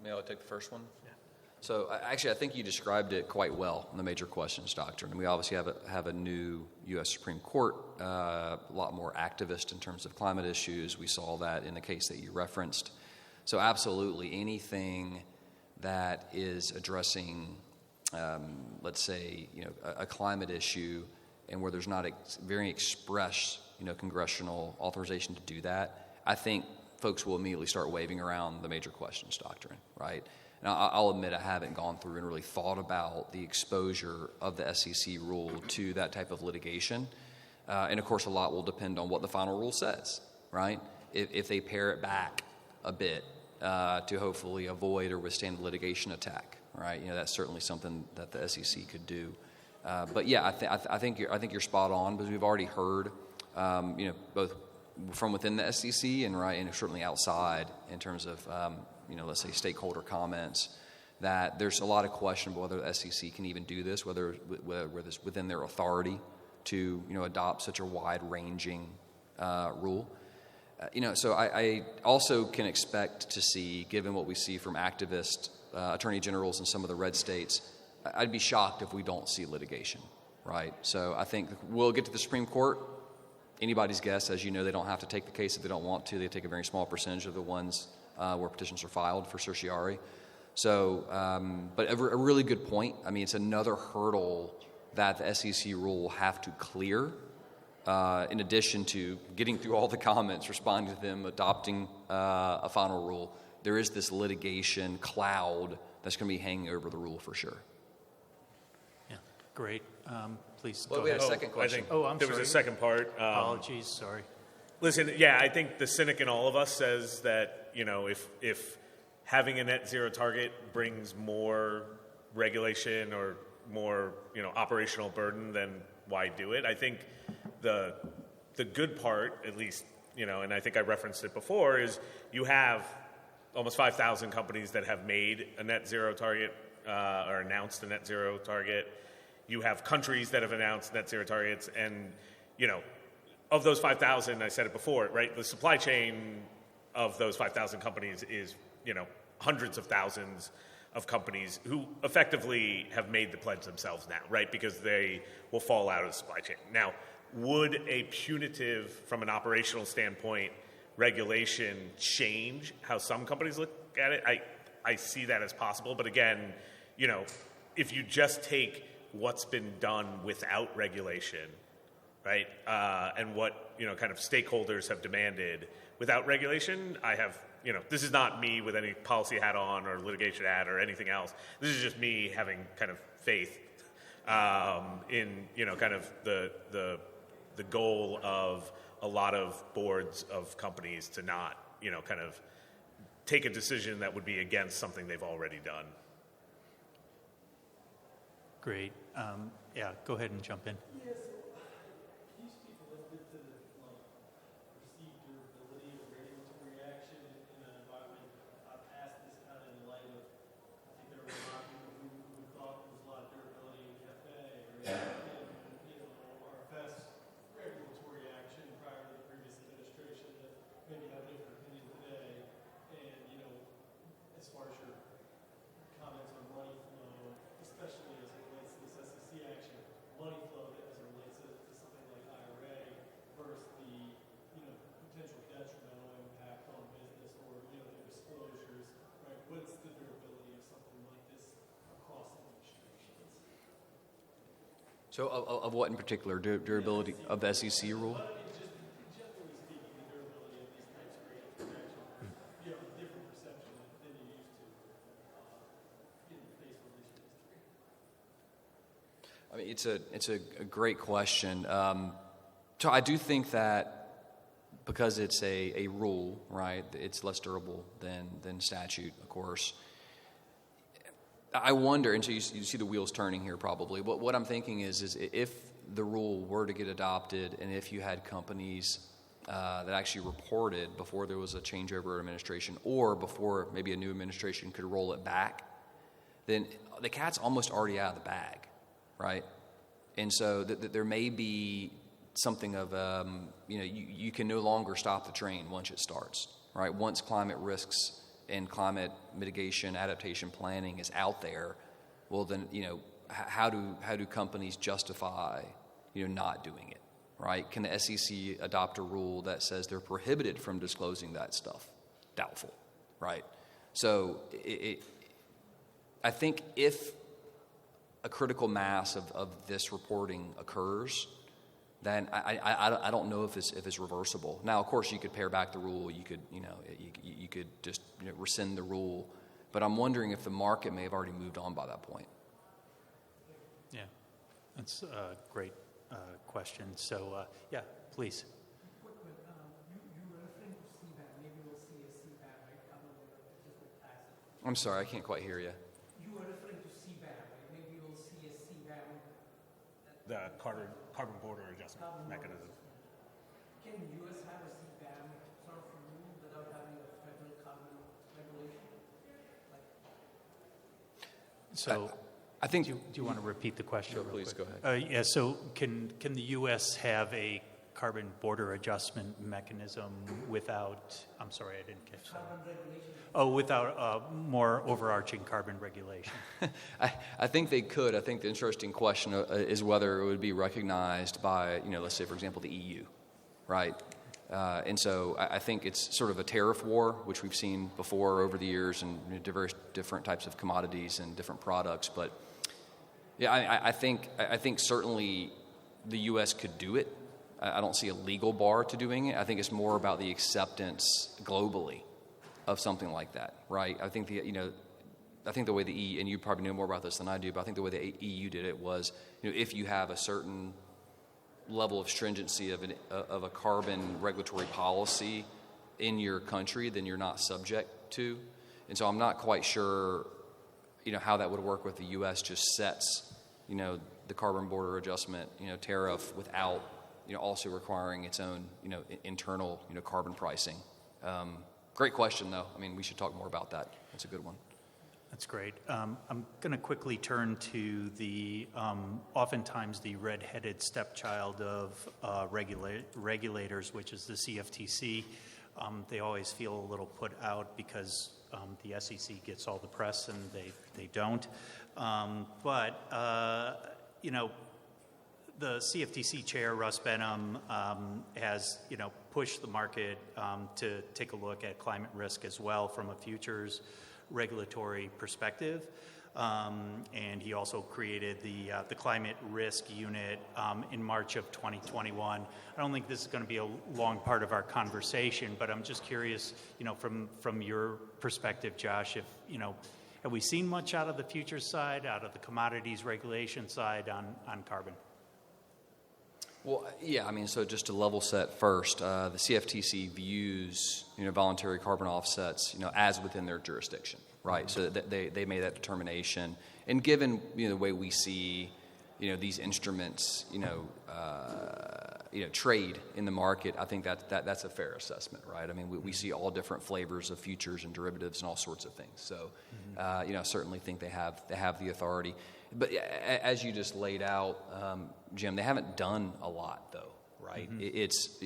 May I take the first one? Yeah. So actually, I think you described it quite well in the major questions doctrine. And we obviously have a new U.S. Supreme Court, a lot more activist in terms of climate issues. We saw that in the case that you referenced. So absolutely, anything that is addressing, let's say, a climate issue, and where there's not a very express, congressional authorization to do that, I think folks will immediately start waving around the major questions doctrine, right? Now, I'll admit I haven't gone through and really thought about the exposure of the SEC rule to that type of litigation. And, of course, a lot will depend on what the final rule says, right? If they pare it back a bit to hopefully avoid or withstand the litigation attack, right? That's certainly something that the SEC could do. But, yeah, I think you're spot on, because we've already heard, both from within the SEC and certainly outside in terms of let's say stakeholder comments, that there's a lot of question about whether the SEC can even do this, whether it's within their authority to adopt such a wide-ranging rule. So I also can expect to see, given what we see from activist attorney generals in some of the red states, I'd be shocked if we don't see litigation, right? So I think we'll get to the Supreme Court. Anybody's guess, as you know, they don't have to take the case if they don't want to. They take a very small percentage of the ones where petitions are filed for certiorari. So, but a really good point. I mean, it's another hurdle that the SEC rule will have to clear, in addition to getting through all the comments, responding to them, adopting a final rule. There is this litigation cloud that's going to be hanging over the rule for sure. Yeah, great. Please Well, go we ahead. had a second question. I'm there sorry. was a second part. Apologies, sorry. Listen, yeah, I think the cynic in all of us says that, if having a net zero target brings more regulation or more, operational burden, then why do it? I think the good part, at least, and I think I referenced it before, is you have almost 5,000 companies that have made a net zero target or announced a net zero target. You have countries that have announced net zero targets, and, of those 5,000, I said it before, right? The supply chain of those 5,000 companies is, hundreds of thousands of companies who effectively have made the pledge themselves now, right? Because they will fall out of the supply chain. Now, would a punitive, from an operational standpoint, regulation change how some companies look at it? I see that as possible. But again, if you just take what's been done without regulation, right, and what, kind of stakeholders have demanded without regulation, I have, this is not me with any policy hat on or litigation hat or anything else. This is just me having kind of faith in, kind of the goal of a lot of boards of companies to not, kind of take a decision that would be against something they've already done. Great. Yeah, go ahead and jump in. Yes. Can you speak a little bit to the perceived durability of regulatory action in an environment? I've asked this kind of in light of, I think there were a lot of people who thought there was a lot of durability in CAFE or RFS regulatory action prior to the previous administration that maybe have a different opinion today. And, as far as your comments on money flow, especially as it relates to this SEC action, money flow as it relates to something like IRA versus the, potential detrimental impact on business or, the disclosures, right? What's the durability of something like this across administrations? So of what in particular? Durability of the SEC rule? Just generally speaking, the durability of these types of regulatory action, you have a different perception than you used to in the face of this history. I mean, it's a great question. So I do think that because it's a rule, right, it's less durable than statute, of course. I wonder, and so you see the wheels turning here probably. What I'm thinking is if the rule were to get adopted and if you had companies that actually reported before there was a changeover administration or before maybe a new administration could roll it back, then the cat's almost already out of the bag, right? And so there may be something of, you can no longer stop the train once it starts, right? Once climate risks and climate mitigation, adaptation planning is out there, well then, how do companies justify, not doing it, right? Can the SEC adopt a rule that says they're prohibited from disclosing that stuff? Doubtful, right? So I think if a critical mass of this reporting occurs, then I don't know if it's reversible. Now, of course, you could pare back the rule. You could you could just rescind the rule, but I'm wondering if the market may have already moved on by that point. Yeah, that's a great question. So, yeah, please. Quick one, you were referring to CBAM. Maybe we'll see a CBAM, right? Carbon adjustment tax. I'm sorry, I can't quite hear you. You were referring to CBAM, right? Maybe we'll see a CBAM. The carbon border adjustment mechanism. Can U.S. have a CBAM sort of rule without having a federal carbon regulation? So, I think. do you want to repeat the question? Sure, real please quick? go ahead. Yeah. So, can the U.S. have a carbon border adjustment mechanism without? I'm sorry, I didn't catch that. Carbon regulation. Oh, without more overarching carbon regulation. I think they could. I think the interesting question is whether it would be recognized by, let's say, for example, the EU, right? And so I think it's sort of a tariff war, which we've seen before over the years in various different types of commodities and different products. But yeah, I think certainly the U.S. could do it. I don't see a legal bar to doing it. I think it's more about the acceptance globally of something like that, right? I think the way the EU, and you probably know more about this than I do, but I think the way the EU did it was, if you have a certain level of stringency of a carbon regulatory policy in your country, then you're not subject to. And so I'm not quite sure, how that would work with the U.S. just sets, the carbon border adjustment, tariff without, also requiring its own, internal, carbon pricing. Great question, though. I mean, we should talk more about that. That's a good one. That's great. I'm going to quickly turn to the oftentimes the red-headed stepchild of regulators, which is the CFTC. They always feel a little put out because the SEC gets all the press and they don't. The CFTC chair, Russ Benham, has pushed the market to take a look at climate risk as well from a futures regulatory perspective. And he also created the climate risk unit in March of 2021. I don't think this is going to be a long part of our conversation, but I'm just curious, from your perspective, Josh, if have we seen much out of the futures side, out of the commodities regulation side on carbon? Well, yeah, so just to level set first, the CFTC views, voluntary carbon offsets, as within their jurisdiction, right? So that they made that determination. And given, the way we see, these instruments, trade in the market, I think that's a fair assessment, right? We see all different flavors of futures and derivatives and all sorts of things. So, I certainly think they have the authority. But as you just laid out, Jim, they haven't done a lot, though, right? Mm-hmm. It's,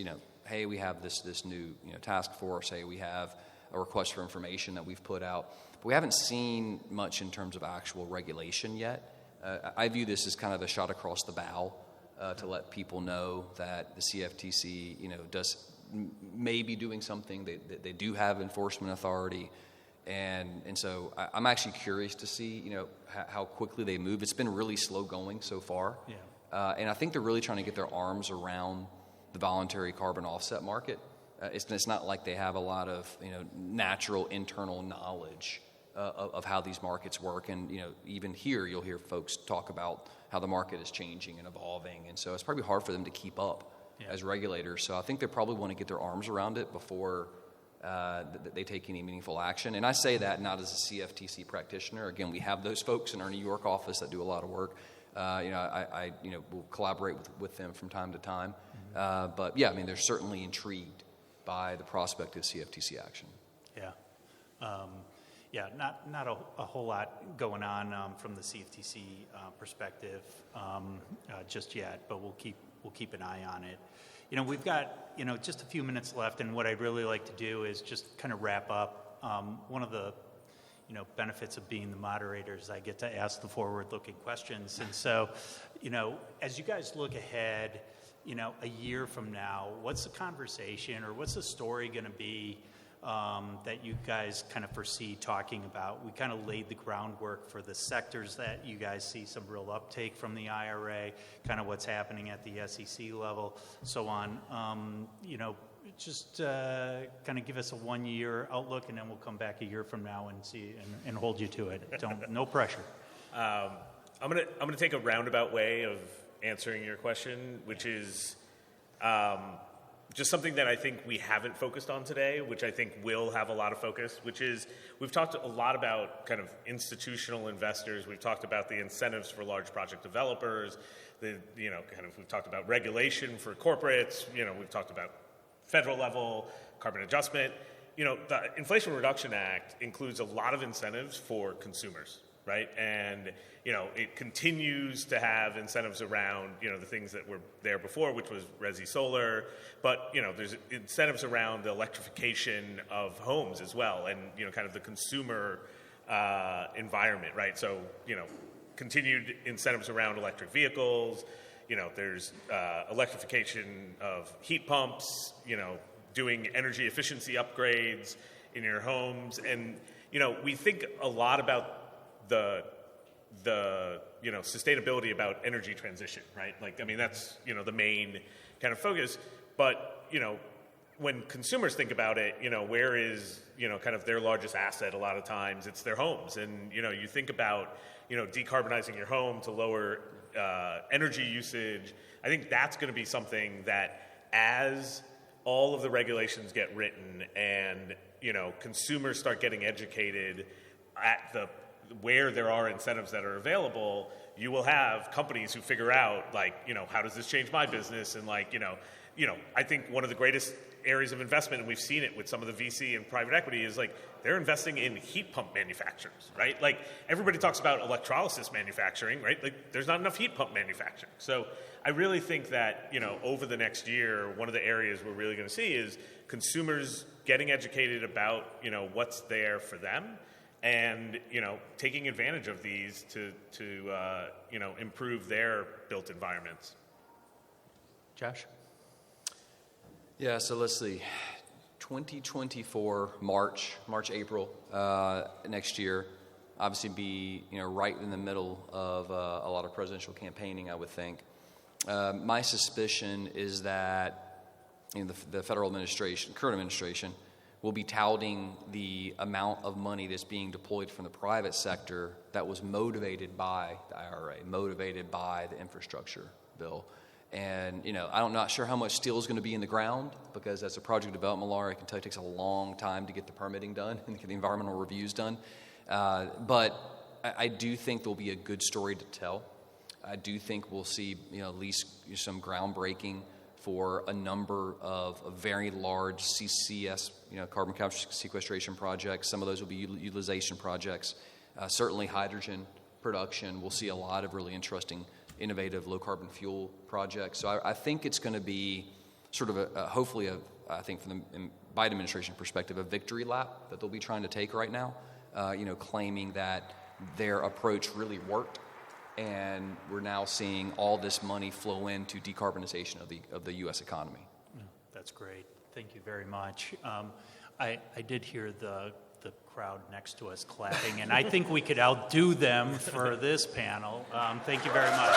hey, we have this new task force. Hey, we have a request for information that we've put out. But we haven't seen much in terms of actual regulation yet. I view this as kind of a shot across the bow to let people know that the CFTC, may be doing something. They do have enforcement authority. And so I'm actually curious to see, how quickly they move. It's been really slow going so far. Yeah. And I think they're really trying to get their arms around the voluntary carbon offset market. It's not like they have a lot of, natural internal knowledge of how these markets work. And, even here you'll hear folks talk about how the market is changing and evolving. And so it's probably hard for them to keep up as regulators. So I think they probably want to get their arms around it before they take any meaningful action. And I say that not as a CFTC practitioner. Again, we have those folks in our New York office that do a lot of work. I will collaborate with them from time to time. Mm-hmm. But yeah, they're certainly intrigued by the prospect of CFTC action. Yeah. Not a whole lot going on from the CFTC perspective just yet, but we'll keep an eye on it. We've got, just a few minutes left, and what I'd really like to do is just kind of wrap up one of the benefits of being the moderators, I get to ask the forward-looking questions. And so, as you guys look ahead, a year from now, what's the conversation or what's the story going to be that you guys kind of foresee talking about? We kind of laid the groundwork for the sectors that you guys see some real uptake from the IRA, kind of what's happening at the SEC level, so on. Just kind of give us a 1-year outlook, and then we'll come back a year from now and see and hold you to it. No pressure. I'm gonna take a roundabout way of answering your question, which is just something that I think we haven't focused on today, which I think will have a lot of focus, which is we've talked a lot about kind of institutional investors. We've talked about the incentives for large project developers. We've talked about regulation for corporates. We've talked about federal level, carbon adjustment. The Inflation Reduction Act includes a lot of incentives for consumers, right? And, it continues to have incentives around, the things that were there before, which was resi solar. But, there's incentives around the electrification of homes as well and, kind of the consumer environment, right? So, continued incentives around electric vehicles. There's electrification of heat pumps, doing energy efficiency upgrades in your homes. And, we think a lot about the sustainability about energy transition, right? That's, the main kind of focus. But, when consumers think about it, where is, kind of their largest asset a lot of times? It's their homes. And, you think about, decarbonizing your home to lower energy usage. I think that's going to be something that as all of the regulations get written and, consumers start getting educated at where there are incentives that are available, you will have companies who figure out, how does this change my business? And I think one of the greatest areas of investment, and we've seen it with some of the VC and private equity, is they're investing in heat pump manufacturers, right? Everybody talks about electrolysis manufacturing, right? There's not enough heat pump manufacturing. So I really think that, over the next year, one of the areas we're really going to see is consumers getting educated about, what's there for them and, taking advantage of these to improve their built environments. Josh? Yeah, so let's see. 2024, March, April next year, obviously be right in the middle of a lot of presidential campaigning, I would think. My suspicion is that the federal administration, current administration, will be touting the amount of money that's being deployed from the private sector that was motivated by the IRA, motivated by the infrastructure bill. And, I'm not sure how much steel is going to be in the ground because as a project development lawyer, I can tell you it takes a long time to get the permitting done and get the environmental reviews done. But I do think there'll be a good story to tell. I do think we'll see, at least some groundbreaking for a number of very large CCS, carbon capture sequestration projects. Some of those will be utilization projects. Certainly hydrogen production. We'll see a lot of really interesting innovative low-carbon fuel projects. So I think it's going to be sort of hopefully, I think from the Biden administration perspective, a victory lap that they'll be trying to take right now, claiming that their approach really worked, and we're now seeing all this money flow into decarbonization of the U.S. economy. That's great. Thank you very much. I did hear the crowd next to us clapping, and I think we could outdo them for this panel. Thank you very much.